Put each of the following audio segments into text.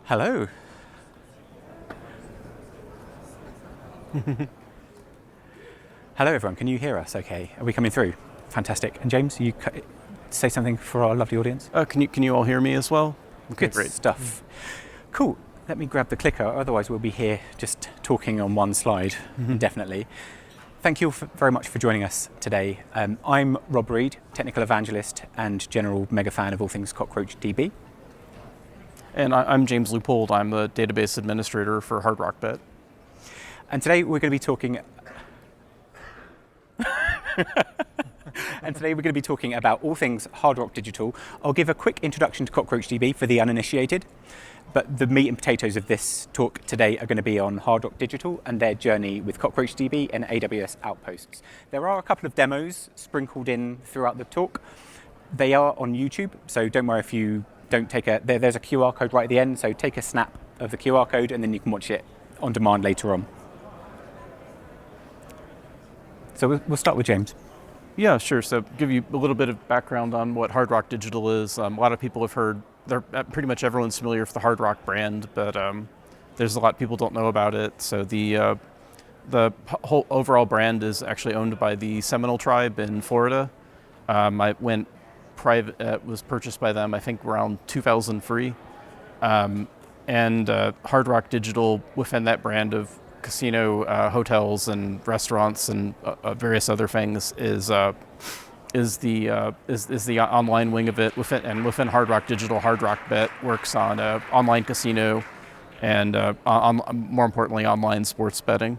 Hello. Hello everyone, can you hear us okay? Are we coming through? Fantastic. And James, you say something for our lovely audience? Can you all hear me as well? Okay, good stuff. Cool. Let me grab the clicker, otherwise we'll be here just talking on one slide indefinitely. Thank you very much for joining us today. I'm Rob Reed, technical evangelist and general mega fan of all things CockroachDB. And I'm James Leupold. I'm the database administrator for Hard Rock Bet. And today we're going to be talking about all things Hard Rock Digital. I'll give a quick introduction to CockroachDB for the uninitiated, but the meat and potatoes of this talk today are going to be on Hard Rock Digital and their journey with CockroachDB and AWS Outposts. There are a couple of demos sprinkled in throughout the talk. They are on YouTube, so don't worry if you don't take there's a QR code right at the end, so take a snap of the QR code and then you can watch it on demand later on. So we'll start with James. Yeah, sure. So give you a little bit of background on what Hard Rock Digital is. A lot of people have heard, pretty much everyone's familiar with the Hard Rock brand, but there's a lot people don't know about it. So the whole overall brand is actually owned by the Seminole tribe in Florida. I went private, was purchased by them, I think around 2003. And Hard Rock Digital, within that brand of casino, hotels, and restaurants, and various other things, is the online wing of it. Within Hard Rock Digital, Hard Rock Bet works on online casino and more importantly, online sports betting.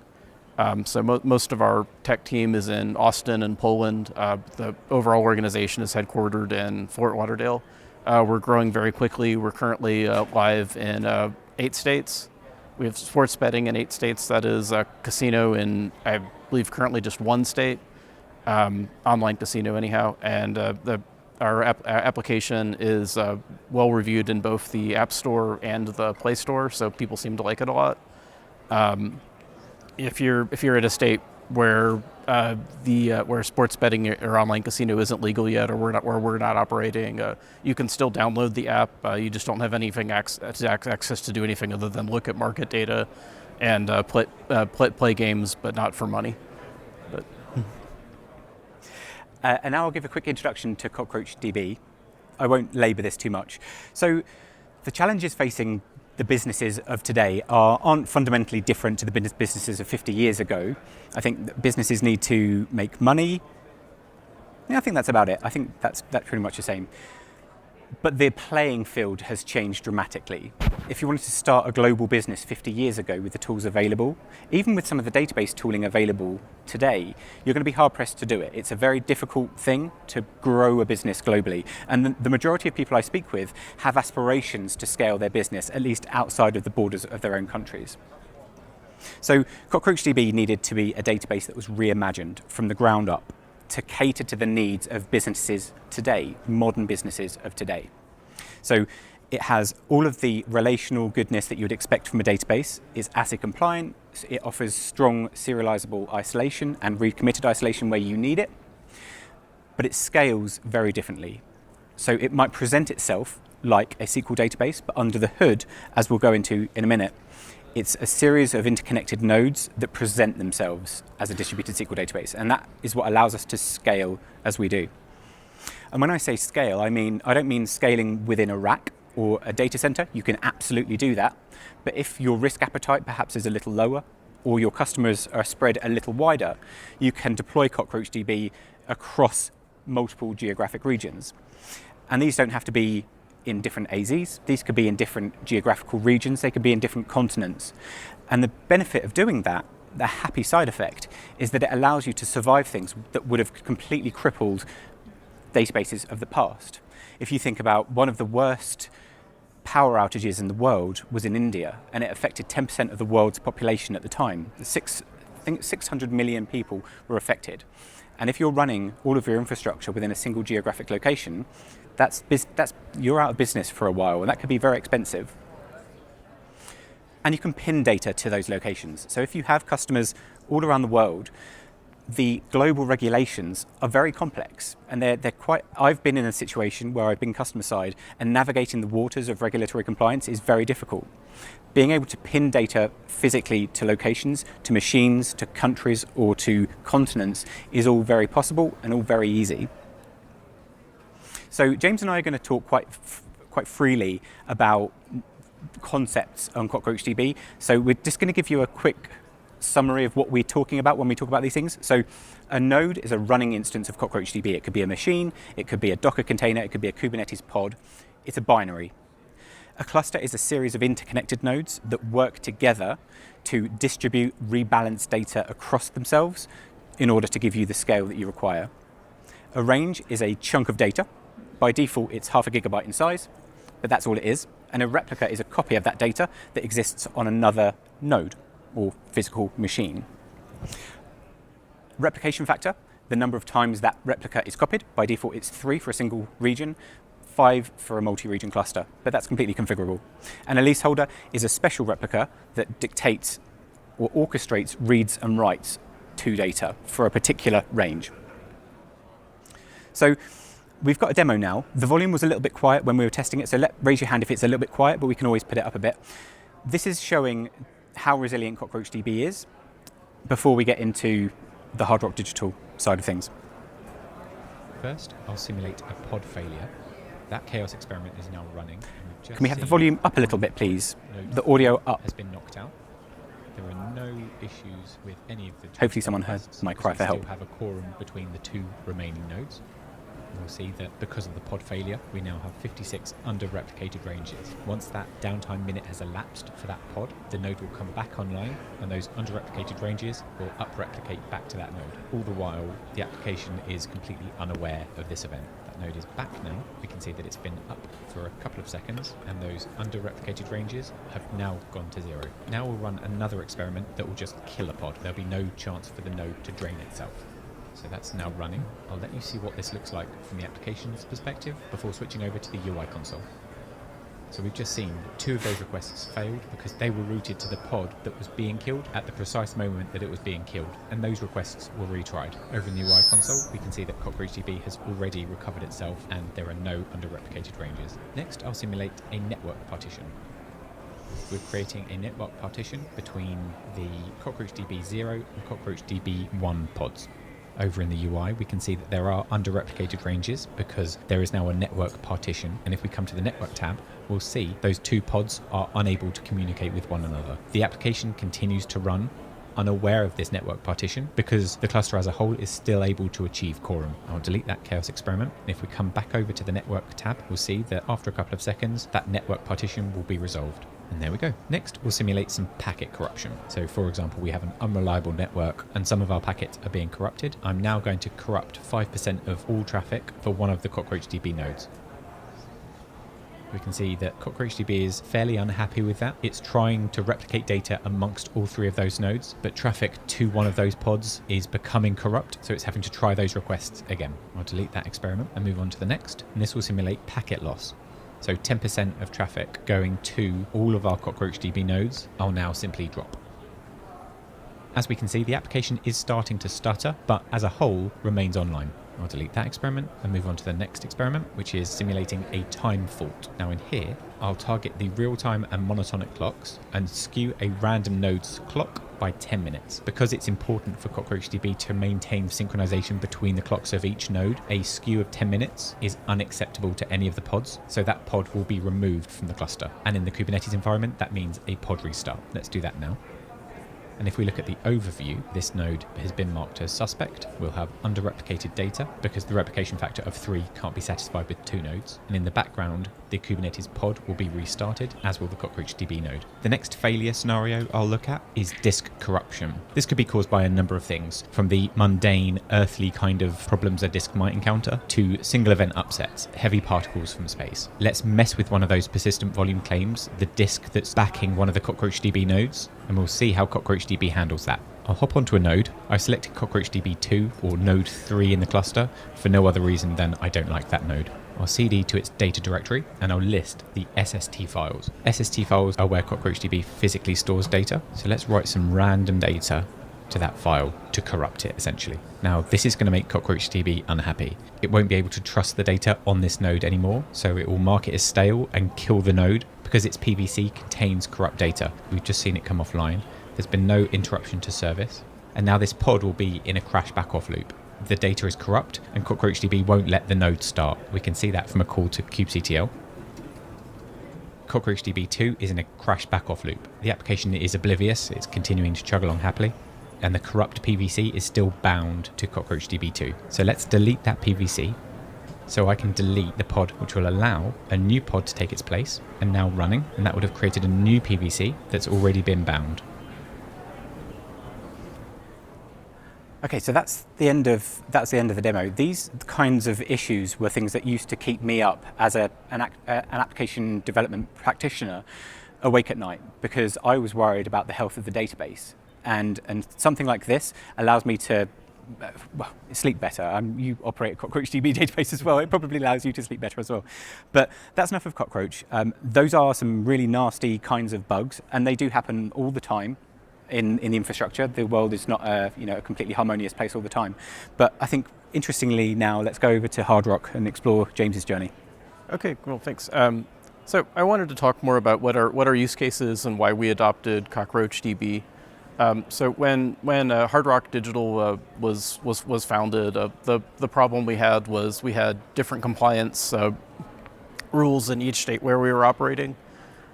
So most of our tech team is in Austin and Poland. The overall organization is headquartered in Fort Lauderdale. We're growing very quickly. We're currently live in 8 states. We have sports betting in 8 states. That is casino in, I believe, currently just 1 state, online casino anyhow. And our application is well reviewed in both the App Store and the Play Store, so people seem to like it a lot. If you're at a state where where sports betting or online casino isn't legal yet, or we're not operating, you can still download the app. You just don't have anything access to do anything other than look at market data and play games, but not for money. And now I'll give a quick introduction to CockroachDB. I won't labour this too much. So the challenges facing the businesses of today aren't fundamentally different to the businesses of 50 years ago. I think that businesses need to make money. Yeah, I think that's about it. I think that's pretty much the same. But the playing field has changed dramatically. If you wanted to start a global business 50 years ago with the tools available, even with some of the database tooling available today, you're going to be hard-pressed to do it. It's a very difficult thing to grow a business globally. And the majority of people I speak with have aspirations to scale their business, at least outside of the borders of their own countries. So CockroachDB needed to be a database that was reimagined from the ground up to cater to the needs of businesses today, modern businesses of today. So it has all of the relational goodness that you would expect from a database. It's ACID compliant. It offers strong serializable isolation and recommitted isolation where you need it, but it scales very differently. So it might present itself like a SQL database, but under the hood, as we'll go into in a minute, it's a series of interconnected nodes that present themselves as a distributed SQL database, and that is what allows us to scale as we do. And when I say scale, I don't mean scaling within a rack or a data center. You can absolutely do that, but if your risk appetite perhaps is a little lower, or your customers are spread a little wider, you can deploy CockroachDB across multiple geographic regions. And these don't have to be in different AZs. These could be in different geographical regions. They could be in different continents. And the benefit of doing that, the happy side effect, is that it allows you to survive things that would have completely crippled databases of the past. If you think about one of the worst power outages in the world was in India, and it affected 10% of the world's population at the time. I think 600 million people were affected. And if you're running all of your infrastructure within a single geographic location, you're out of business for a while, and that could be very expensive. And you can pin data to those locations. So if you have customers all around the world, the global regulations are very complex, and they're quite. I've been in a situation where I've been customer side, and navigating the waters of regulatory compliance is very difficult. Being able to pin data physically to locations, to machines, to countries, or to continents is all very possible and all very easy. So James and I are going to talk quite freely about concepts on CockroachDB. So we're just going to give you a quick summary of what we're talking about when we talk about these things. So a node is a running instance of CockroachDB. It could be a machine, it could be a Docker container, it could be a Kubernetes pod. It's a binary. A cluster is a series of interconnected nodes that work together to distribute, rebalance data across themselves in order to give you the scale that you require. A range is a chunk of data. By default, it's 0.5 gigabyte in size, but that's all it is. And a replica is a copy of that data that exists on another node or physical machine. Replication factor, the number of times that replica is copied. By default, it's 3 for a single region, 5 for a multi-region cluster, but that's completely configurable. And a leaseholder is a special replica that dictates or orchestrates reads and writes to data for a particular range. So we've got a demo now. The volume was a little bit quiet when we were testing it, so raise your hand if it's a little bit quiet, but we can always put it up a bit. This is showing how resilient CockroachDB is before we get into the Hard Rock Digital side of things. First, I'll simulate a pod failure. That chaos experiment is now running. Can we have the volume up a little bit, please? The audio up. Has been knocked out. There are no issues with any of the two. Hopefully someone heard my cry for help. We still have a quorum between the two remaining nodes. We'll see that because of the pod failure, we now have 56 under-replicated ranges. Once that downtime minute has elapsed for that pod, the node will come back online, and those under-replicated ranges will up-replicate back to that node. All the while, the application is completely unaware of this event. That node is back now. We can see that it's been up for a couple of seconds, and those under-replicated ranges have now gone to 0. Now we'll run another experiment that will just kill a pod. There'll be no chance for the node to drain itself. So that's now running. I'll let you see what this looks like from the application's perspective before switching over to the UI console. So we've just seen that 2 of those requests failed because they were routed to the pod that was being killed at the precise moment that it was being killed, and those requests were retried. Over in the UI console, we can see that CockroachDB has already recovered itself and there are no under-replicated ranges. Next, I'll simulate a network partition. We're creating a network partition between the CockroachDB 0 and CockroachDB 1 pods. Over in the UI, we can see that there are under-replicated ranges because there is now a network partition. And if we come to the network tab, we'll see those 2 pods are unable to communicate with one another. The application continues to run unaware of this network partition because the cluster as a whole is still able to achieve quorum. I'll delete that chaos experiment. And if we come back over to the network tab, we'll see that after a couple of seconds, that network partition will be resolved. And there we go. Next, we'll simulate some packet corruption. So for example, we have an unreliable network and some of our packets are being corrupted. I'm now going to corrupt 5% of all traffic for one of the CockroachDB nodes. We can see that CockroachDB is fairly unhappy with that. It's trying to replicate data amongst all 3 of those nodes, but traffic to one of those pods is becoming corrupt, so it's having to try those requests again. I'll delete that experiment and move on to the next, and this will simulate packet loss. So 10% of traffic going to all of our CockroachDB nodes will now simply drop. As we can see, the application is starting to stutter, but as a whole remains online. I'll delete that experiment and move on to the next experiment, which is simulating a time fault. Now in here, I'll target the real-time and monotonic clocks and skew a random node's clock by 10 minutes. Because it's important for CockroachDB to maintain synchronization between the clocks of each node, a skew of 10 minutes is unacceptable to any of the pods, so that pod will be removed from the cluster. And in the Kubernetes environment, that means a pod restart. Let's do that now. And if we look at the overview, this node has been marked as suspect. We'll have under-replicated data because the replication factor of 3 can't be satisfied with 2 nodes. And in the background, the Kubernetes pod will be restarted, as will the CockroachDB node. The next failure scenario I'll look at is disk corruption. This could be caused by a number of things, from the mundane, earthly kind of problems a disk might encounter, to single event upsets, heavy particles from space. Let's mess with one of those persistent volume claims, the disk that's backing one of the CockroachDB nodes, and we'll see how CockroachDB handles that. I'll hop onto a node. I've selected CockroachDB 2 or node 3 in the cluster for no other reason than I don't like that node. I'll cd to its data directory and I'll list the SST files. SST files are where CockroachDB physically stores data. So let's write some random data to that file to corrupt it, essentially. Now, this is going to make CockroachDB unhappy. It won't be able to trust the data on this node anymore, so it will mark it as stale and kill the node because its PVC contains corrupt data. We've just seen it come offline. There's been no interruption to service, and now this pod will be in a crash back-off loop. The data is corrupt, and CockroachDB won't let the node start. We can see that from a call to kubectl. CockroachDB 2 is in a crash back-off loop. The application is oblivious, it's continuing to chug along happily, and the corrupt PVC is still bound to CockroachDB 2. So let's delete that PVC, so I can delete the pod, which will allow a new pod to take its place, and now running, and that would have created a new PVC that's already been bound. Okay, so that's the end of the demo. These kinds of issues were things that used to keep me up as an application development practitioner awake at night, because I was worried about the health of the database. And something like this allows me to sleep better. You operate a CockroachDB database as well. It probably allows you to sleep better as well. But that's enough of Cockroach. Those are some really nasty kinds of bugs, and they do happen all the time. In the infrastructure. The world is not a completely harmonious place all the time. But I think, interestingly now, let's go over to Hard Rock and explore James's journey. Okay, well, thanks. So I wanted to talk more about what our use cases and why we adopted CockroachDB. So when Hard Rock Digital was founded, the problem we had was we had different compliance rules in each state where we were operating,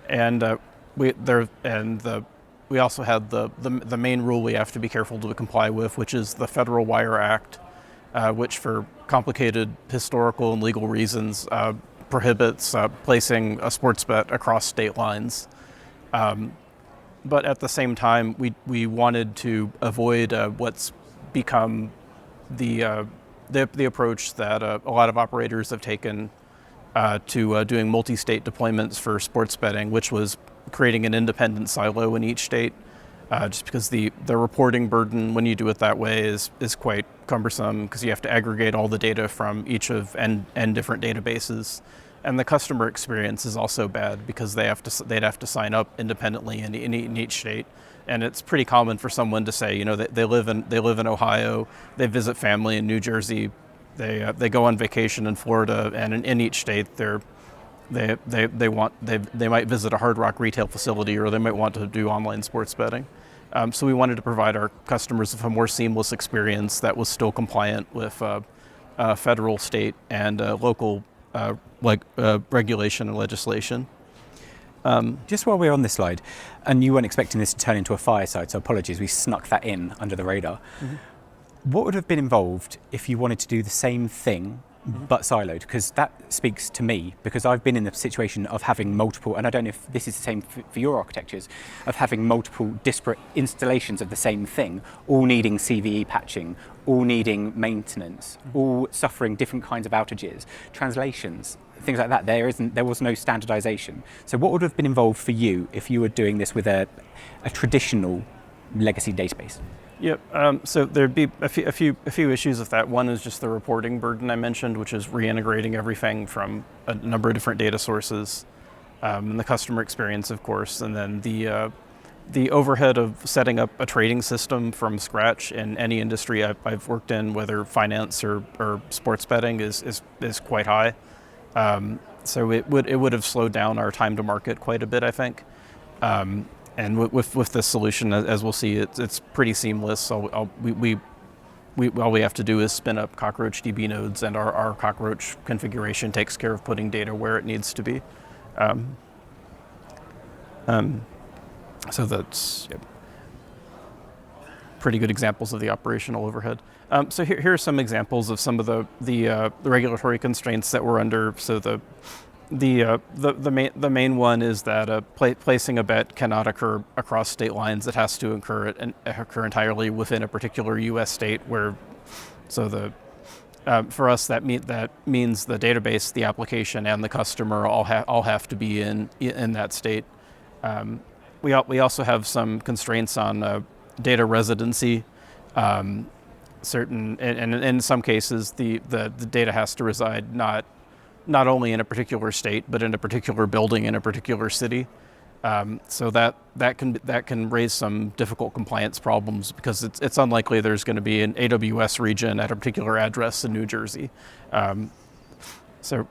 and we also had the main rule we have to be careful to comply with, which is the Federal Wire Act, which for complicated historical and legal reasons prohibits placing a sports bet across state lines. But at the same time, we wanted to avoid what's become the approach that a lot of operators have taken to doing multi-state deployments for sports betting, which was creating an independent silo in each state, just because the reporting burden when you do it that way is quite cumbersome, because you have to aggregate all the data from each of n different databases, and the customer experience is also bad because they'd have to sign up independently in each state. And it's pretty common for someone to say, they live in Ohio, they visit family in New Jersey, they go on vacation in Florida, and in each state they might visit a Hard Rock retail facility, or they might want to do online sports betting. So we wanted to provide our customers with a more seamless experience that was still compliant with federal, state, and local regulation and legislation. Just while we're on this slide, and you weren't expecting this to turn into a fireside, so apologies, we snuck that in under the radar. Mm-hmm. What would have been involved if you wanted to do the same thing but siloed? Because that speaks to me, because I've been in the situation of having multiple, and I don't know if this is the same for your architectures, of having multiple disparate installations of the same thing, all needing CVE patching, all needing maintenance, all suffering different kinds of outages, translations, things like that. There was no standardization. So what would have been involved for you if you were doing this with a traditional legacy database? Yep. So there'd be a few issues with that. One is just the reporting burden I mentioned, which is reintegrating everything from a number of different data sources, and the customer experience, of course, and then the overhead of setting up a trading system from scratch in any industry I've worked in, whether finance or sports betting, is quite high. So it would have slowed down our time to market quite a bit, I think. And with this solution, as we'll see, it's pretty seamless. So all we have to do is spin up CockroachDB nodes, and our Cockroach configuration takes care of putting data where it needs to be. So that's pretty good examples of the operational overhead. So here are some examples of some of the regulatory constraints that we're under. So the main one is that placing a bet cannot occur across state lines. It has to occur entirely within a particular U.S. state. For us that means the database, the application, and the customer all have to be in that state. We also have some constraints on data residency. And in some cases the data has to reside not only in a particular state, but in a particular building in a particular city. So that can raise some difficult compliance problems because it's unlikely there's going to be an AWS region at a particular address in New Jersey. So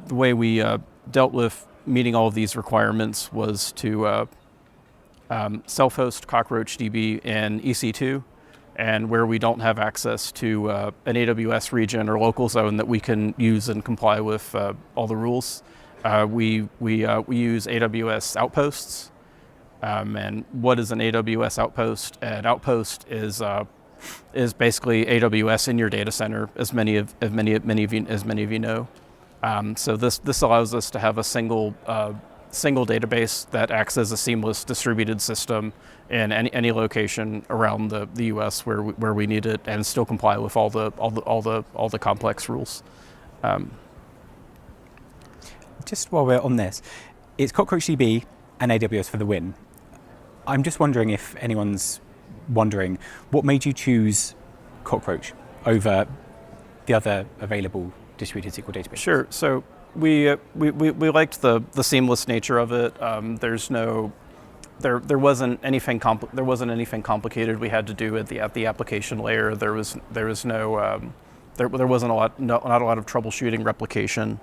the way we dealt with meeting all of these requirements was to self-host CockroachDB in EC2, and where we don't have access to an AWS region or local zone that we can use and comply with all the rules, we use AWS outposts. And what is an AWS outpost? An outpost is basically AWS in your data center, as many of you know. So this allows us to have a single database that acts as a seamless distributed system in any location around the U.S. where we need it, and still comply with all the complex rules. Just while we're on this, it's CockroachDB and AWS for the win. I'm just wondering if anyone's wondering what made you choose Cockroach over the other available distributed SQL database? Sure. So we liked the seamless nature of it. There wasn't anything complicated we had to do at the application layer. There wasn't not a lot of troubleshooting replication.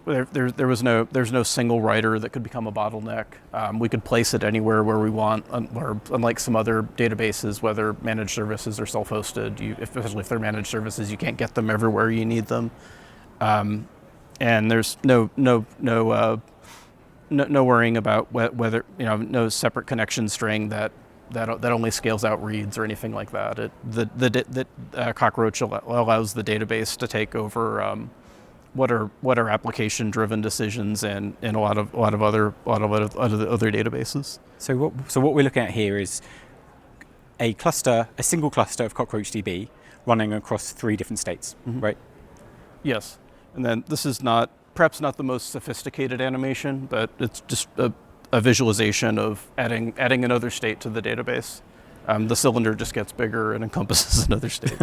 There's no single writer that could become a bottleneck. We could place it anywhere where we want, unlike some other databases, whether managed services or self-hosted, especially if they're managed services, you can't get them everywhere you need them. And there's no worrying about whether no separate connection string that only scales out reads or anything like that. Cockroach allows the database to take over what are application-driven decisions in a lot of other databases. So what we're looking at here is a single cluster of CockroachDB running across 3 different states, right? Yes, and then this is perhaps not the most sophisticated animation, but it's just a visualization of adding another state to the database. The cylinder just gets bigger and encompasses another state.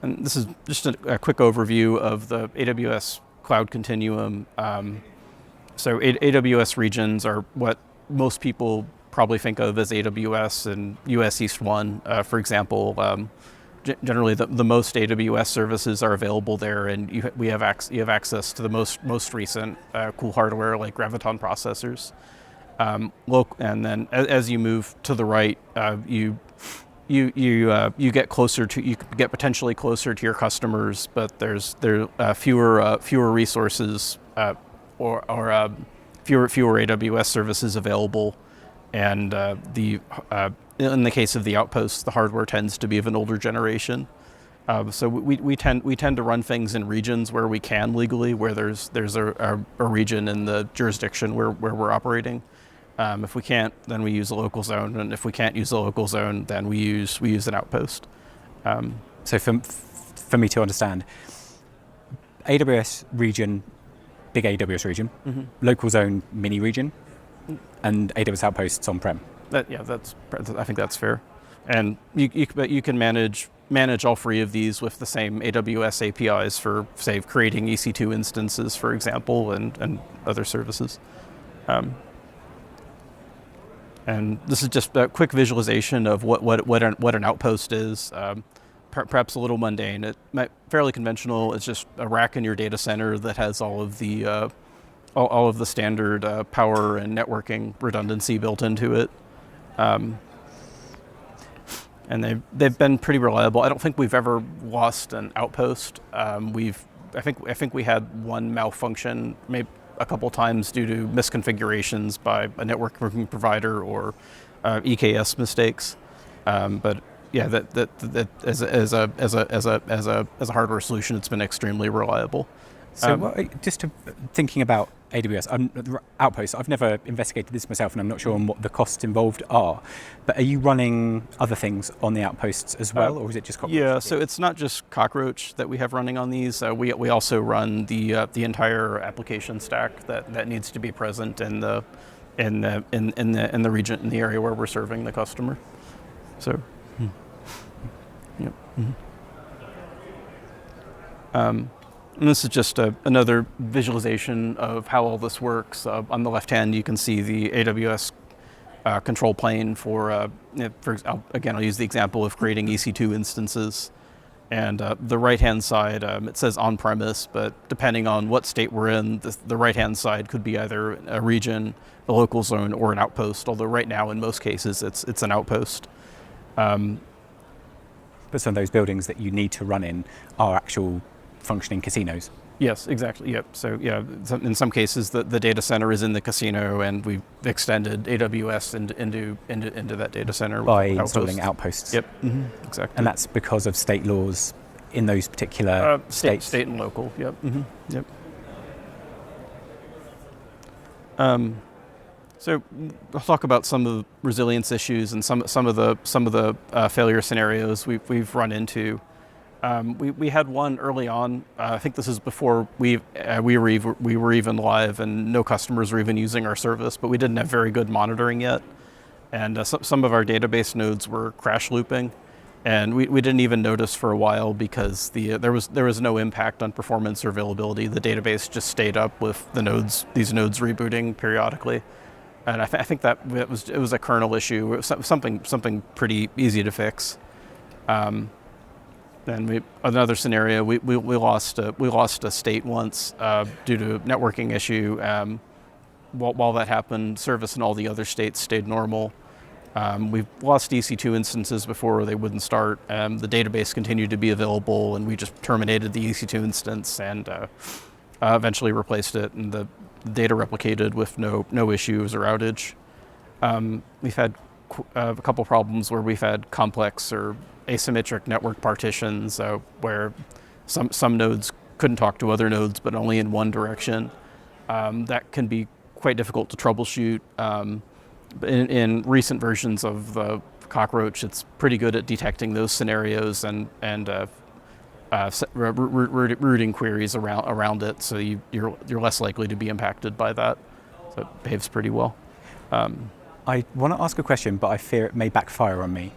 And this is just a quick overview of the AWS Cloud Continuum. So AWS regions are what most people probably think of as AWS and US East 1. For example, generally the most AWS services are available there, and you have access to the most recent cool hardware like Graviton processors. And then as you move to the right, you get potentially closer to your customers, but there are fewer resources or fewer AWS services available, and in the case of the outposts, the hardware tends to be of an older generation. So we tend to run things in regions where we can legally, where there's a region in the jurisdiction where we're operating. If we can't, then we use a local zone, and if we can't use a local zone, then we use an outpost. So for me to understand, AWS region, big AWS region, local zone, mini region, and AWS outposts on-prem. I think that's fair. And you can manage all 3 of these with the same AWS APIs for, say, creating EC2 instances, for example, and other services. And this is just a quick visualization of what an outpost is. Perhaps a little mundane. Fairly conventional. It's just a rack in your data center that has all of the standard power and networking redundancy built into it. And they've been pretty reliable. I don't think we've ever lost an outpost. I think we had one malfunction, maybe a couple times due to misconfigurations by a networking provider or EKS mistakes. But yeah, that as a hardware solution, it's been extremely reliable. So thinking about AWS outposts, I've never investigated this myself, and I'm not sure on what the costs involved are. But are you running other things on the outposts as well, or is it just Cockroach? Yeah, so it's not just Cockroach that we have running on these. We also run the entire application stack that needs to be present in the region, in the area where we're serving the customer. So, yep. And this is just another visualization of how all this works. On the left hand, you can see the AWS control plane again, I'll use the example of creating EC2 instances. And the right-hand side, it says on-premise, but depending on what state we're in, the right-hand side could be either a region, a local zone, or an outpost, although right now, in most cases, it's an outpost. But some of those buildings that you need to run in are actual functioning casinos. Yes, exactly. Yep. So yeah, in some cases the data center is in the casino, and we've extended AWS into that data center by installing outposts. Yep. Mm-hmm. Exactly. And that's because of state laws in those particular states. State and local. Yep. Mm-hmm. Yep. So I'll talk about some of the resilience issues and some of the failure scenarios we've run into. We had one early on. I think this is before we were even live and no customers were even using our service, but we didn't have very good monitoring yet, and some of our database nodes were crash looping, and we didn't even notice for a while because there was no impact on performance or availability. The database just stayed up with these nodes rebooting periodically, and I think that it was a kernel issue. It was something pretty easy to fix. Then another scenario, we lost a state once due to a networking issue. While that happened, service in all the other states stayed normal. We've lost EC2 instances before they wouldn't start. The database continued to be available, and we just terminated the EC2 instance and eventually replaced it, and the data replicated with no issues or outage. We've had a couple problems where we've had complex or asymmetric network partitions where some nodes couldn't talk to other nodes, but only in one direction. That can be quite difficult to troubleshoot. In recent versions of the Cockroach, it's pretty good at detecting those scenarios and routing queries around it, so you're less likely to be impacted by that. So it behaves pretty well. I want to ask a question, but I fear it may backfire on me.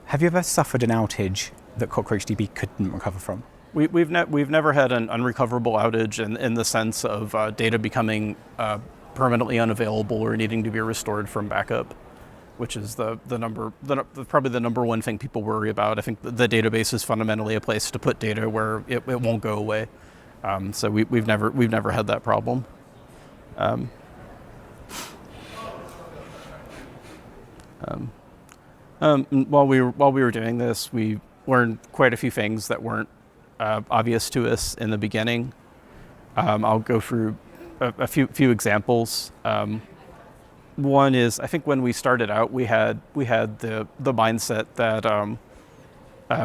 Have you ever suffered an outage that CockroachDB couldn't recover from? We've never had an unrecoverable outage in the sense of data becoming permanently unavailable or needing to be restored from backup, which is probably the number one thing people worry about. I think the database is fundamentally a place to put data where it won't go away. So we've never had that problem. While we were doing this, we learned quite a few things that weren't obvious to us in the beginning. I'll go through a few examples. One is, I think when we started out, we had the mindset that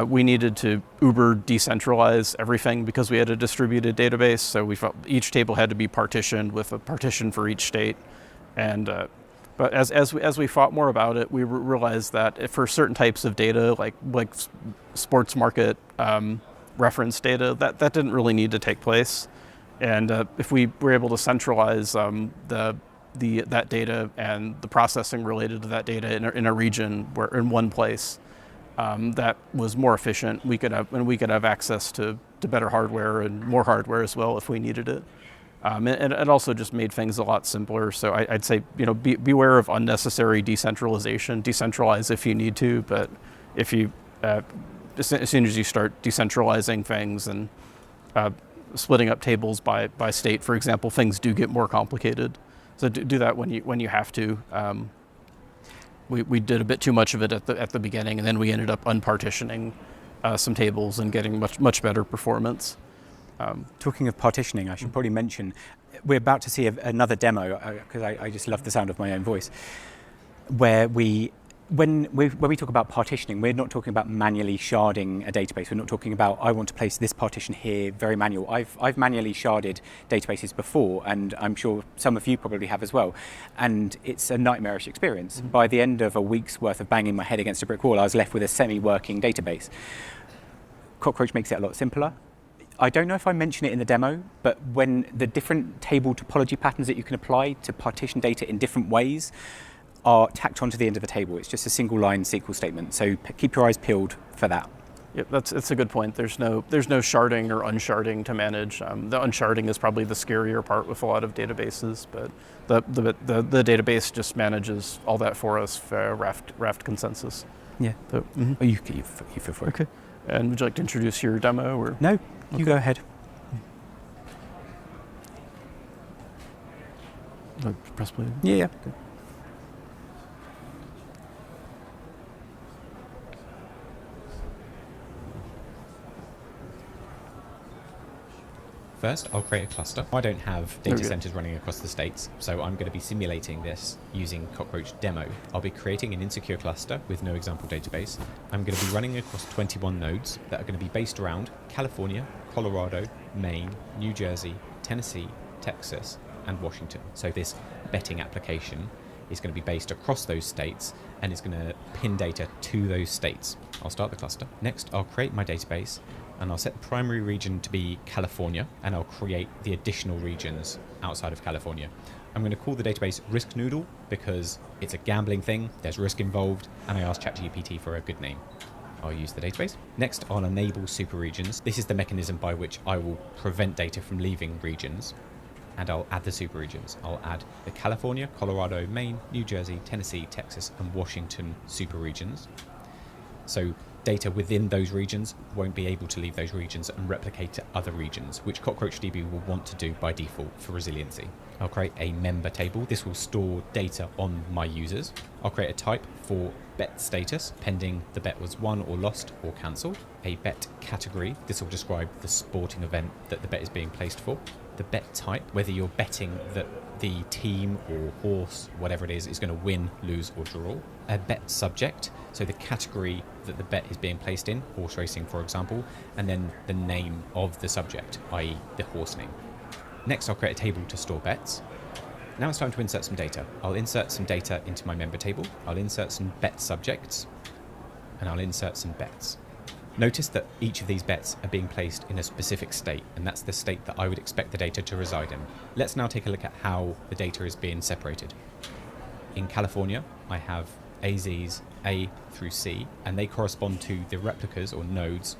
we needed to uber decentralize everything because we had a distributed database. So we felt each table had to be partitioned with a partition for each state, but as we thought more about it, we realized that for certain types of data, like sports market reference data, that didn't really need to take place. And if we were able to centralize that data and the processing related to that data in a region in one place, that was more efficient. We could have access to better hardware and more hardware as well if we needed it. And it also just made things a lot simpler. So I'd say, beware of unnecessary decentralization. Decentralize if you need to, but if you as soon as you start decentralizing things and splitting up tables by state, for example, things do get more complicated. So do that when you have to. We did a bit too much of it at the beginning, and then we ended up unpartitioning some tables and getting much better performance. Talking of partitioning, I should probably mention, we're about to see another demo, because I just love the sound of my own voice, where when we talk about partitioning, we're not talking about manually sharding a database. We're not talking about, I want to place this partition here, very manual. I've manually sharded databases before, and I'm sure some of you probably have as well. And it's a nightmarish experience. Mm-hmm. By the end of a week's worth of banging my head against a brick wall, I was left with a semi-working database. Cockroach makes it a lot simpler. I don't know if I mention it in the demo, but when the different table topology patterns that you can apply to partition data in different ways are tacked onto the end of the table. It's just a single line SQL statement, so keep your eyes peeled for that. Yep, that's a good point. There's no sharding or unsharding to manage. The unsharding is probably the scarier part with a lot of databases, but the database just manages all that for us for Raft consensus. Yeah. So, Oh, you feel free. Okay. And would you like to introduce your demo? Or No, you go ahead. Press play. Yeah. First, I'll create a cluster. I don't have data centers running across the states, so I'm going to be simulating this using Cockroach Demo. I'll be creating an insecure cluster with no example database. I'm going to be running across 21 nodes that are going to be based around California, Colorado, Maine, New Jersey, Tennessee, Texas, and Washington. So this betting application is going to be based across those states and is going to pin data to those states. I'll start the cluster. Next, I'll create my database and I'll set the primary region to be California, and I'll create the additional regions outside of California. I'm going to call the database Risk Noodle because it's a gambling thing, there's risk involved, and I asked ChatGPT for a good name. I'll use the database. Next, I'll enable super regions. This is the mechanism by which I will prevent data from leaving regions, and I'll add the super regions. I'll add the California, Colorado, Maine, New Jersey, Tennessee, Texas, and Washington super regions. So data within those regions won't be able to leave those regions and replicate to other regions, which CockroachDB will want to do by default for resiliency. I'll create a member table. This will store data on my users. I'll create a type for bet status, pending the bet was won or lost or cancelled. A bet category. This will describe the sporting event that the bet is being placed for. The bet type, whether you're betting that the team or horse, whatever it is going to win, lose, or draw. A bet subject, so the category that the bet is being placed in, horse racing, for example, and then the name of the subject, i.e. the horse name. Next, I'll create a table to store bets. Now it's time to insert some data. I'll insert some data into my member table. I'll insert some bet subjects, and I'll insert some bets. Notice that each of these bets are being placed in a specific state, and that's the state that I would expect the data to reside in. Let's now take a look at how the data is being separated. In California, I have AZs A through C, and they correspond to the replicas or nodes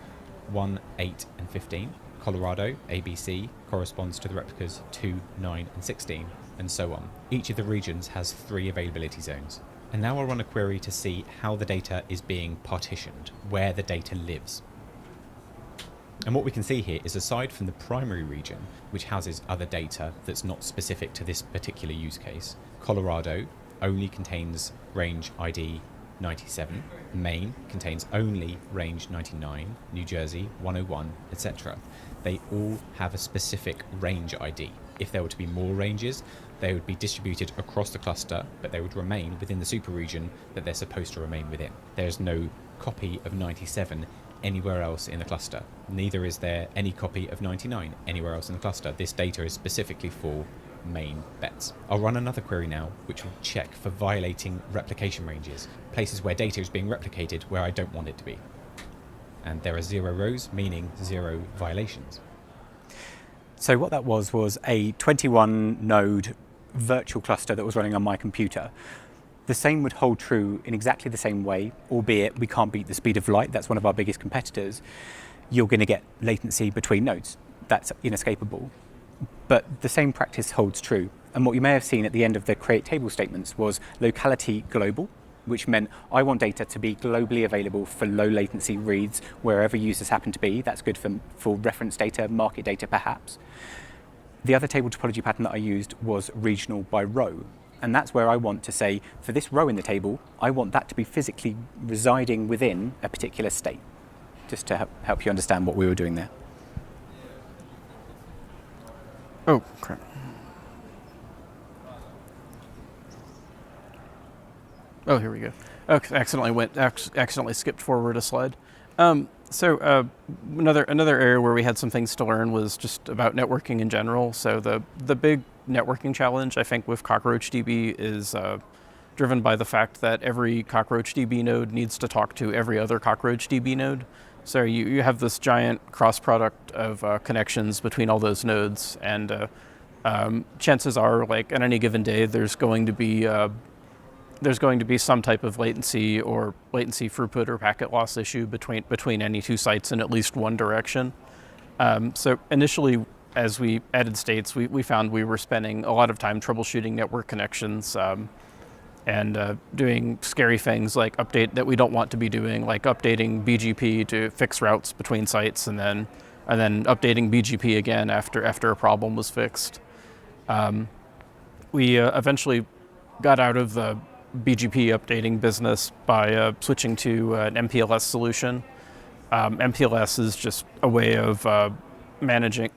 1, 8, and 15. Colorado, ABC, corresponds to the replicas 2, 9, and 16, and so on. Each of the regions has 3 availability zones. And now I'll run a query to see how the data is being partitioned, where the data lives. And what we can see here is, aside from the primary region, which houses other data that's not specific to this particular use case, Colorado only contains range ID 97, Maine contains only range 99, New Jersey 101, etc. They all have a specific range ID. If there were to be more ranges, they would be distributed across the cluster, but they would remain within the super region that they're supposed to remain within. There's no copy of 97 anywhere else in the cluster. Neither is there any copy of 99 anywhere else in the cluster. This data is specifically for main bets. I'll run another query now, which will check for violating replication ranges, places where data is being replicated where I don't want it to be. And there are 0 rows, meaning 0 violations. So what that was a 21 node virtual cluster that was running on my computer. The same would hold true in exactly the same way, albeit we can't beat the speed of light. That's one of our biggest competitors. You're going to get latency between nodes. That's inescapable. But the same practice holds true. And what you may have seen at the end of the create table statements was locality global, which meant I want data to be globally available for low latency reads wherever users happen to be. That's good for reference data, market data perhaps. The other table topology pattern that I used was regional by row. And that's where I want to say, for this row in the table, I want that to be physically residing within a particular state, just to help you understand what we were doing there. Oh, crap. Oh, here we go. Oh, accidentally skipped forward a slide. So another area where we had some things to learn was just about networking in general. So the big networking challenge, I think, with CockroachDB is driven by the fact that every CockroachDB node needs to talk to every other CockroachDB node. So you have this giant cross product of connections between all those nodes, and chances are, like, at any given day, there's going to be there's going to be some type of latency throughput or packet loss issue between any two sites in at least one direction. So initially, as we added states, we found we were spending a lot of time troubleshooting network connections and doing scary things like that we don't want to be doing, like updating BGP to fix routes between sites, and then updating BGP again after a problem was fixed. We eventually got out of the BGP updating business by switching to an MPLS solution. MPLS is just a way of managing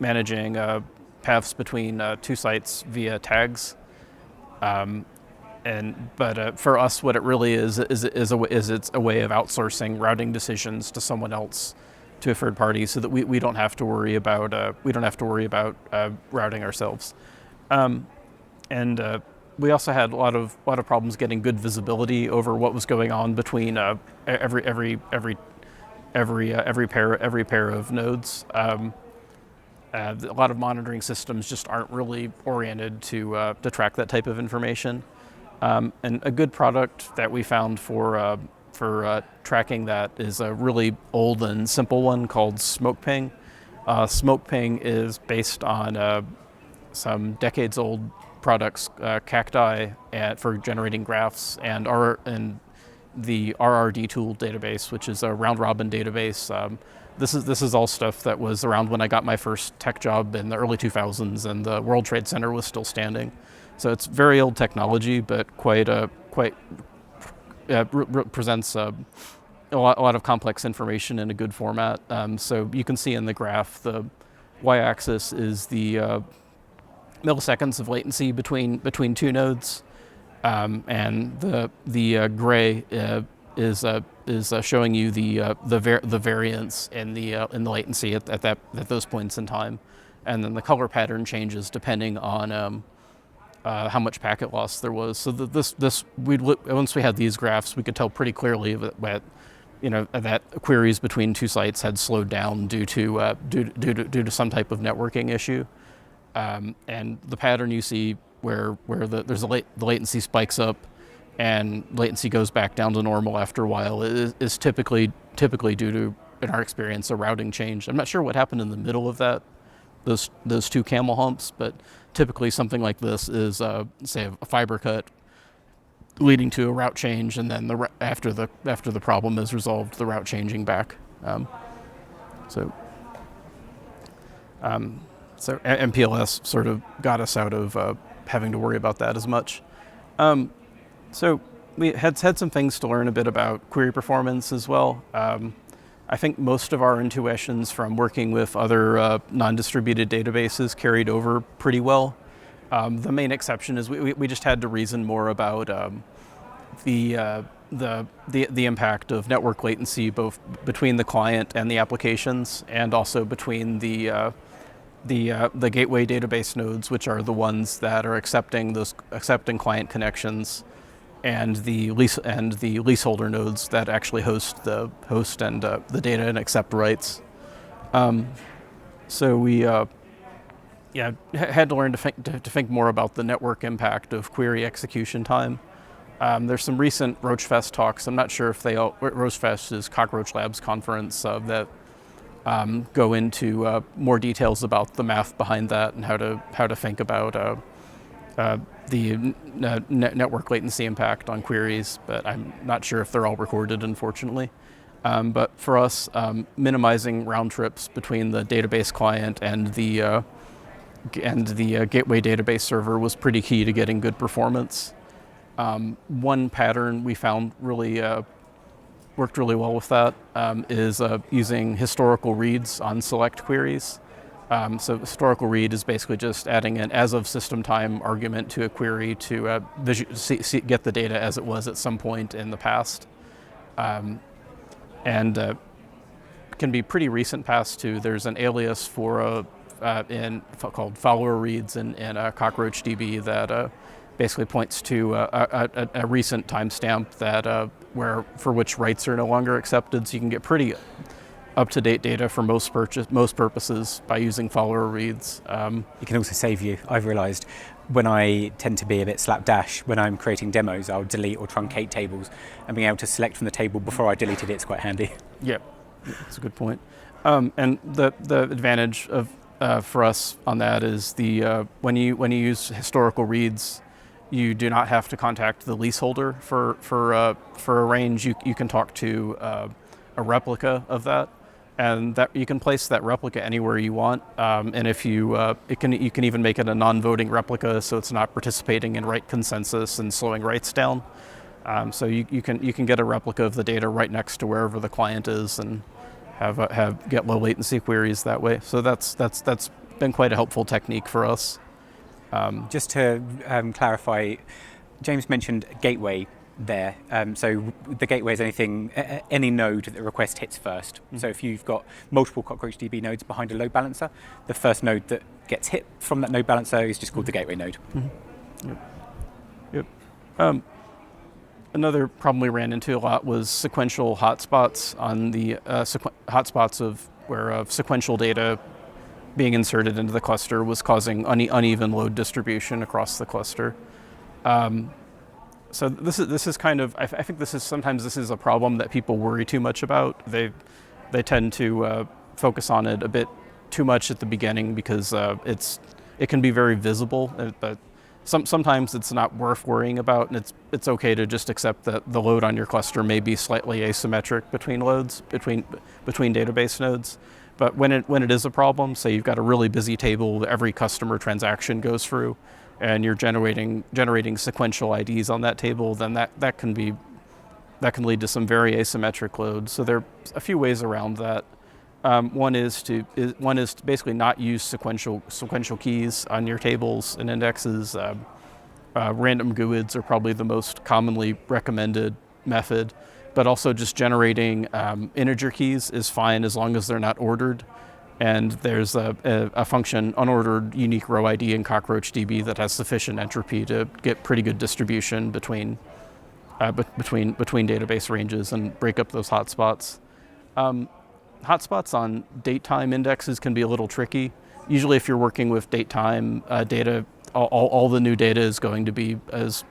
paths between two sites via tags. But for us, what it really is it's a way of outsourcing routing decisions to someone else, to a third party, so that we don't have to worry about routing ourselves. We also had a lot of problems getting good visibility over what was going on between every pair of nodes. A lot of monitoring systems just aren't really oriented to track that type of information. And a good product that we found for tracking that is a really old and simple one called SmokePing. SmokePing is based on some decades-old products, Cacti, for generating graphs, and the RRD tool database, which is a round-robin database. This is all stuff that was around when I got my first tech job in the early 2000s, and the World Trade Center was still standing. So it's very old technology, but presents a lot of complex information in a good format. So you can see in the graph, the y-axis is the milliseconds of latency between two nodes, and the gray is showing you the variance in the latency at those points in time, and then the color pattern changes depending on how much packet loss there was. So once we had these graphs, we could tell pretty clearly that queries between two sites had slowed down due to some type of networking issue. And the pattern you see where the latency spikes up and latency goes back down to normal after a while is typically due to, in our experience, a routing change. I'm not sure what happened in the middle of those two camel humps, but typically something like this is, say, a fiber cut leading to a route change, and then after the problem is resolved, the route changing back. So MPLS sort of got us out of having to worry about that as much. So we had some things to learn a bit about query performance as well. I think most of our intuitions from working with other non-distributed databases carried over pretty well. The main exception is we just had to reason more about the impact of network latency, both between the client and the applications, and also between the gateway database nodes, which are the ones that are accepting client connections, and the leaseholder nodes that actually host the data and accept writes. So we had to learn to think more about the network impact of query execution time. There's some recent RoachFest talks. I'm not sure if RoachFest is Cockroach Labs conference that go into more details about the math behind that and how to think about the network latency impact on queries, but I'm not sure if they're all recorded, unfortunately. But for us, minimizing round trips between the database client and the gateway database server was pretty key to getting good performance. One pattern we found really worked really well with that is using historical reads on select queries. So historical read is basically just adding an as of system time argument to a query to get the data as it was at some point in the past. And can be pretty recent past too. There's an alias for called follower reads in CockroachDB that basically points to a recent timestamp that for which writes are no longer accepted. So you can get pretty up-to-date data for most purposes by using follower reads. It can also save you, I've realized. when I tend to be a bit slapdash when I'm creating demos, I'll delete or truncate tables, and being able to select from the table before I deleted it's quite handy. Yeah, that's a good point. And the advantage of for us on that is when you use historical reads, you do not have to contact the leaseholder for a range. You can talk to a replica of that, and that you can place that replica anywhere you want. And if you can even make it a non-voting replica, so it's not participating in write consensus and slowing writes down. So you can get a replica of the data right next to wherever the client is, and get low latency queries that way. So that's been quite a helpful technique for us. Just to clarify, James mentioned gateway there. So the gateway is any node that the request hits first. Mm-hmm. So if you've got multiple CockroachDB nodes behind a load balancer, the first node that gets hit from that node balancer is just called the gateway node. Mm-hmm. Yep. Another problem we ran into a lot was sequential hotspots on the hotspots of where sequential data being inserted into the cluster was causing uneven load distribution across the cluster. So this is kind of, I think sometimes this is a problem that people worry too much about. They tend to focus on it a bit too much at the beginning because it can be very visible. But sometimes it's not worth worrying about, and it's okay to just accept that the load on your cluster may be slightly asymmetric between loads between database nodes. But when it is a problem, say you've got a really busy table that every customer transaction goes through, and you're generating sequential IDs on that table, then that can lead to some very asymmetric loads. So there are a few ways around that. One is to basically not use sequential keys on your tables and indexes. Random GUIDs are probably the most commonly recommended method, but also just generating integer keys is fine as long as they're not ordered. And there's a function, unordered unique row ID in CockroachDB, that has sufficient entropy to get pretty good distribution between database ranges and break up those hotspots. Hotspots on date-time indexes can be a little tricky. Usually if you're working with date-time data, all the new data is going to be as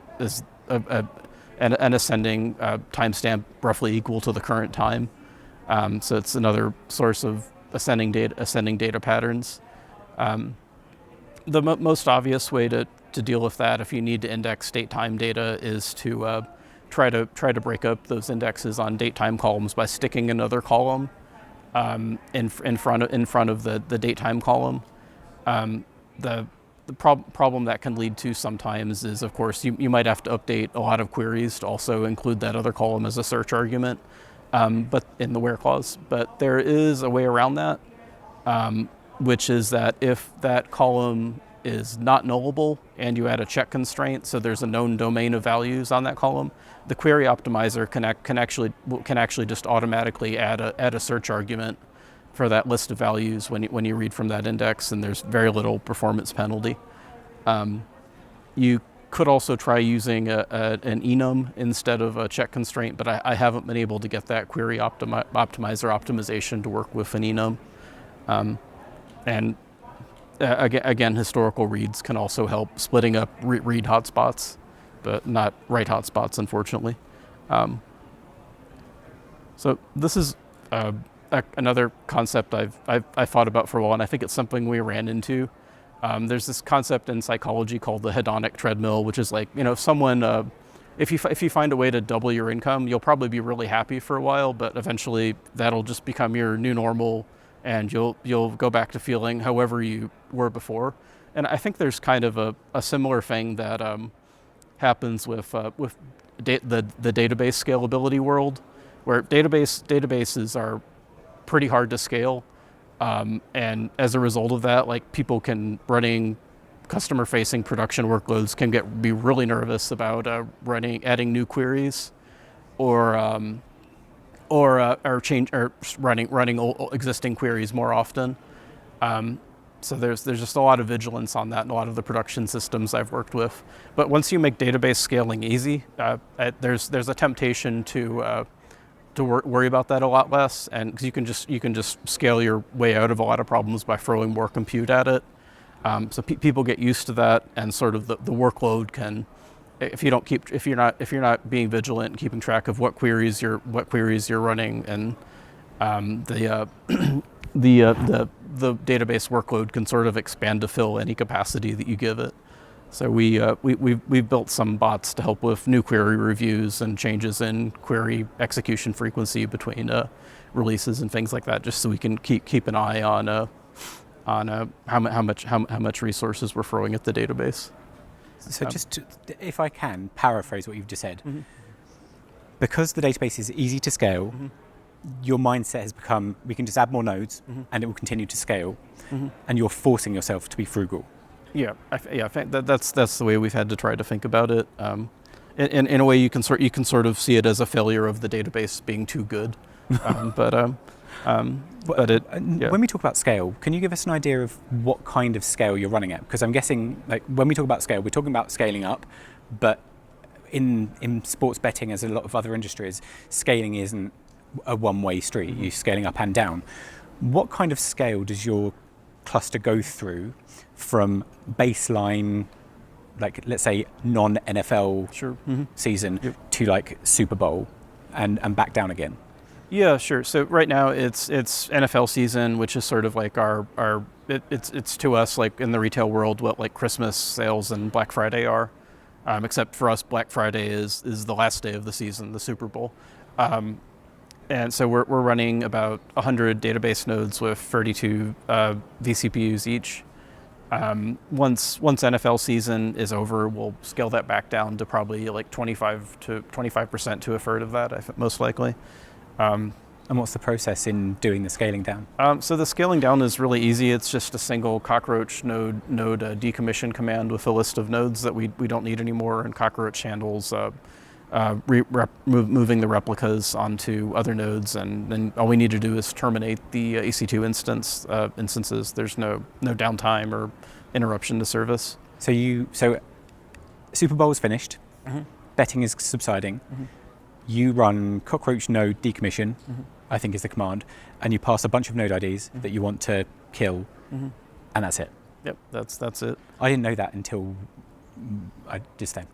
an ascending timestamp roughly equal to the current time. So it's another source of ascending data patterns. The most obvious way to deal with that, if you need to index date-time data, is to try to break up those indexes on date-time columns by sticking another column in front of the date-time column. The problem that can lead to sometimes is, of course, you might have to update a lot of queries to also include that other column as a search argument, but in the where clause. But there is a way around that, which is that if that column is not nullable and you add a check constraint, so there's a known domain of values on that column, the query optimizer can actually just automatically add a search argument for that list of values when you read from that index, and there's very little performance penalty. You could also try using an enum instead of a check constraint, but I haven't been able to get that query optimizer optimization to work with an enum. And again, historical reads can also help splitting up read hotspots, but not write hotspots, unfortunately. So this is another concept I've thought about for a while, and I think it's something we ran into. There's this concept in psychology called the hedonic treadmill, which is like, if you find a way to double your income, you'll probably be really happy for a while, but eventually that'll just become your new normal, and you'll go back to feeling however you were before. And I think there's kind of a similar thing that happens with the database scalability world, where databases are pretty hard to scale, and as a result of that, like, people running customer-facing production workloads can be really nervous about adding new queries, or running old existing queries more often. So there's just a lot of vigilance on that in a lot of the production systems I've worked with. But once you make database scaling easy, there's a temptation to worry about that a lot less, and because you can just scale your way out of a lot of problems by throwing more compute at it. So people get used to that, and sort of the workload can, if you're not being vigilant and keeping track of what queries you're running, and the database workload can sort of expand to fill any capacity that you give it. So we've built some bots to help with new query reviews and changes in query execution frequency between releases and things like that, just so we can keep an eye on how much resources we're throwing at the database. So if I can paraphrase what you've just said, because the database is easy to scale, your mindset has become, we can just add more nodes and it will continue to scale, and you're forcing yourself to be frugal. Yeah, I think that's the way we've had to try to think about it. In a way, you can sort of see it as a failure of the database being too good. When we talk about scale, can you give us an idea of what kind of scale you're running at? Because I'm guessing, like, when we talk about scale, we're talking about scaling up, but in sports betting, as a lot of other industries, scaling isn't a one-way street. You're scaling up and down. What kind of scale does your cluster go through from baseline, like, let's say non-NFL season to like Super Bowl and back down again? Yeah, sure. So right now it's NFL season, which is sort of like it's to us, like in the retail world, what like Christmas sales and Black Friday are, except for us, Black Friday is the last day of the season, the Super Bowl. And so we're running about 100 database nodes with 32 vCPUs each. Once NFL season is over, we'll scale that back down to probably like 25% to a third of that, most likely. And what's the process in doing the scaling down? So the scaling down is really easy. It's just a single Cockroach node decommission command with a list of nodes that we don't need anymore, and Cockroach handles moving the replicas onto other nodes, and then all we need to do is terminate the EC2 instances. There's no downtime or interruption to service. So Super Bowl's finished, betting is subsiding. You run Cockroach node decommission, I think is the command, and you pass a bunch of node IDs that you want to kill, and that's it. Yep, that's it. I didn't know that until just then.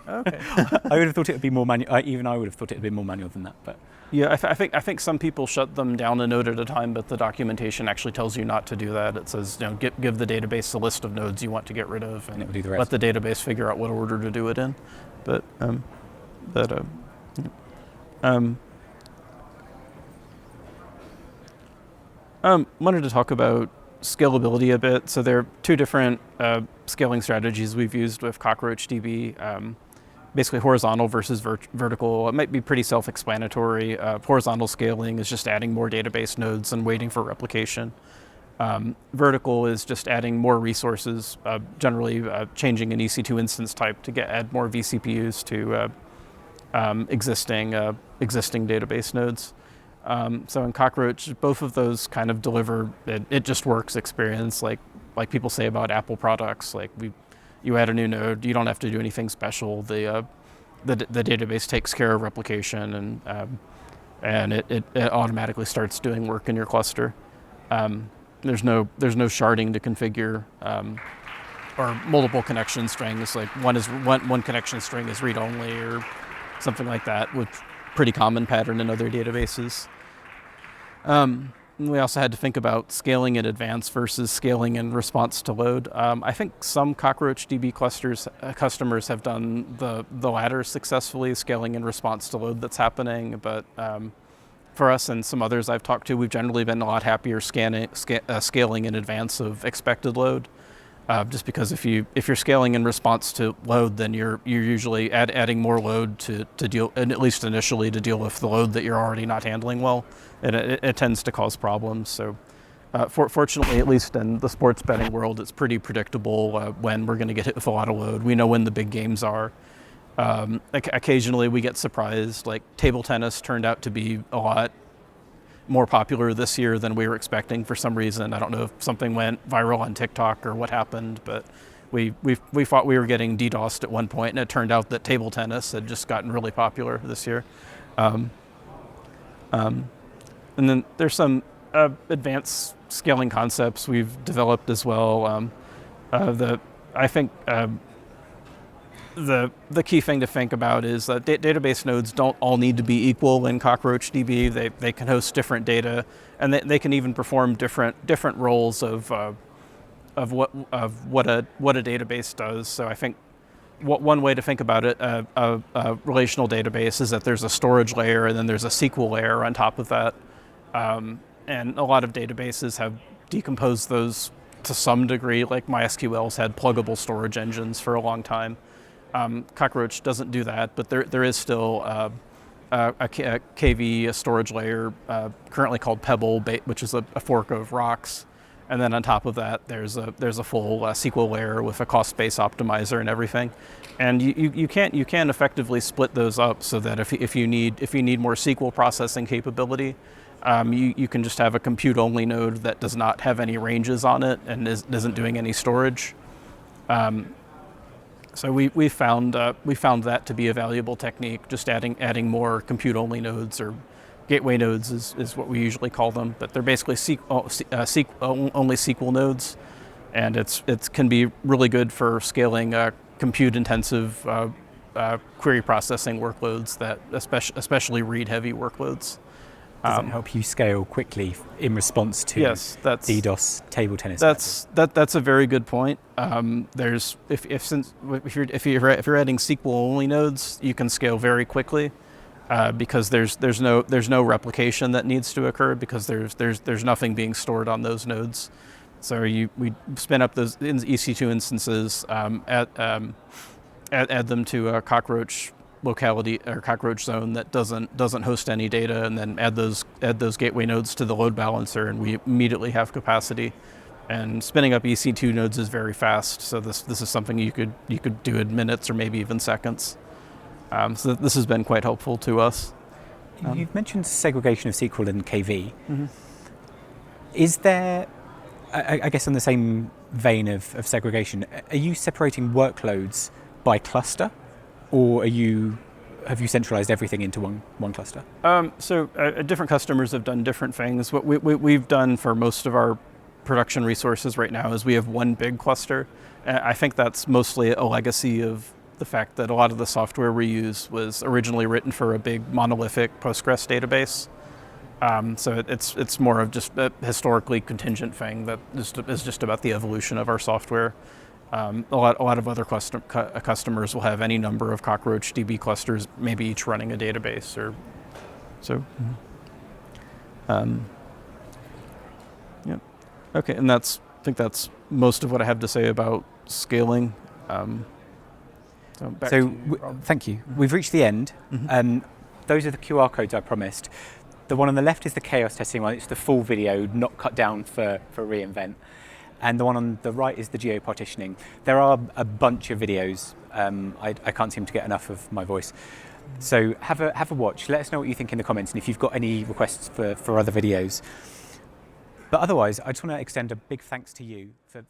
Okay. I would have thought it would be more manual. Even I would have thought it would be more manual than that. But yeah, I think some people shut them down a node at a time, but the documentation actually tells you not to do that. It says, give the database a list of nodes you want to get rid of, and it will do the rest. Let the database figure out what order to do it in. Wanted to talk about scalability a bit. So there are two different scaling strategies we've used with CockroachDB. Basically horizontal versus vertical. It might be pretty self-explanatory. Horizontal scaling is just adding more database nodes and waiting for replication. Vertical is just adding more resources, generally changing an EC2 instance type to add more vCPUs to existing database nodes. So in Cockroach, both of those kind of deliver it just works experience, like people say about Apple products. Like you add a new node, you don't have to do anything special. The database takes care of replication, and it automatically starts doing work in your cluster. There's no sharding to configure, or multiple connection strings. Like one connection string is read only or something like that, which pretty common pattern in other databases. We also had to think about scaling in advance versus scaling in response to load. I think some CockroachDB customers have done the latter successfully, scaling in response to load that's happening. But for us and some others I've talked to, we've generally been a lot happier scaling in advance of expected load. Just because if you're scaling in response to load, then you're usually adding more load to deal, and at least initially, to deal with the load that you're already not handling well, and it tends to cause problems. So fortunately, at least in the sports betting world, it's pretty predictable when we're going to get hit with a lot of load. We know when the big games are. Occasionally we get surprised, like table tennis turned out to be a lot more popular this year than we were expecting for some reason. I don't know if something went viral on TikTok or what happened, but we thought we were getting DDoSed at one point, and it turned out that table tennis had just gotten really popular this year. And then there's some advanced scaling concepts we've developed as well. I think the key thing to think about is that database nodes don't all need to be equal in CockroachDB. They can host different data, and they can even perform different roles of what a database does. So I think one way to think about it, a relational database, is that there's a storage layer and then there's a SQL layer on top of that. And a lot of databases have decomposed those to some degree, like MySQL's had pluggable storage engines for a long time. Cockroach doesn't do that, but there is still a KV, a storage layer, currently called Pebble, which is a fork of Rocks. And then on top of that, there's a full SQL layer with a cost space optimizer and everything. And you can effectively split those up so that if you need more SQL processing capability, you can just have a compute only node that does not have any ranges on it and isn't doing any storage. So we found that to be a valuable technique. Just adding more compute only nodes, or gateway nodes is what we usually call them, but they're basically only SQL nodes, and it can be really good for scaling compute intensive query processing workloads, that especially read heavy workloads. Does it help you scale quickly in response to DDoS table tennis? That's a very good point. If you're adding SQL only nodes, you can scale very quickly because there's no replication that needs to occur, because there's nothing being stored on those nodes. So we spin up those EC2 instances, add them to a Cockroach locality or Cockroach zone that doesn't host any data, and then add those gateway nodes to the load balancer, and we immediately have capacity. And spinning up EC2 nodes is very fast, so this is something you could do in minutes or maybe even seconds. So this has been quite helpful to us. You've mentioned segregation of SQL and KV. Mm-hmm. Is there, I guess in the same vein of segregation, are you separating workloads by cluster, or have you centralized everything into one cluster? So different customers have done different things. What we've done for most of our production resources right now is we have one big cluster. I think that's mostly a legacy of the fact that a lot of the software we use was originally written for a big monolithic Postgres database. So it's more of just a historically contingent thing that is just about the evolution of our software. A lot of other customers will have any number of CockroachDB clusters, maybe each running a database, or so. Yeah. Okay, and I think that's most of what I have to say about scaling. Thank you. We've reached the end. Mm-hmm. Those are the QR codes I promised. The one on the left is the chaos testing one. It's the full video, not cut down for reInvent. And the one on the right is the geo-partitioning. There are a bunch of videos. I can't seem to get enough of my voice. So have a watch. Let us know what you think in the comments, and if you've got any requests for other videos. But otherwise, I just want to extend a big thanks to you for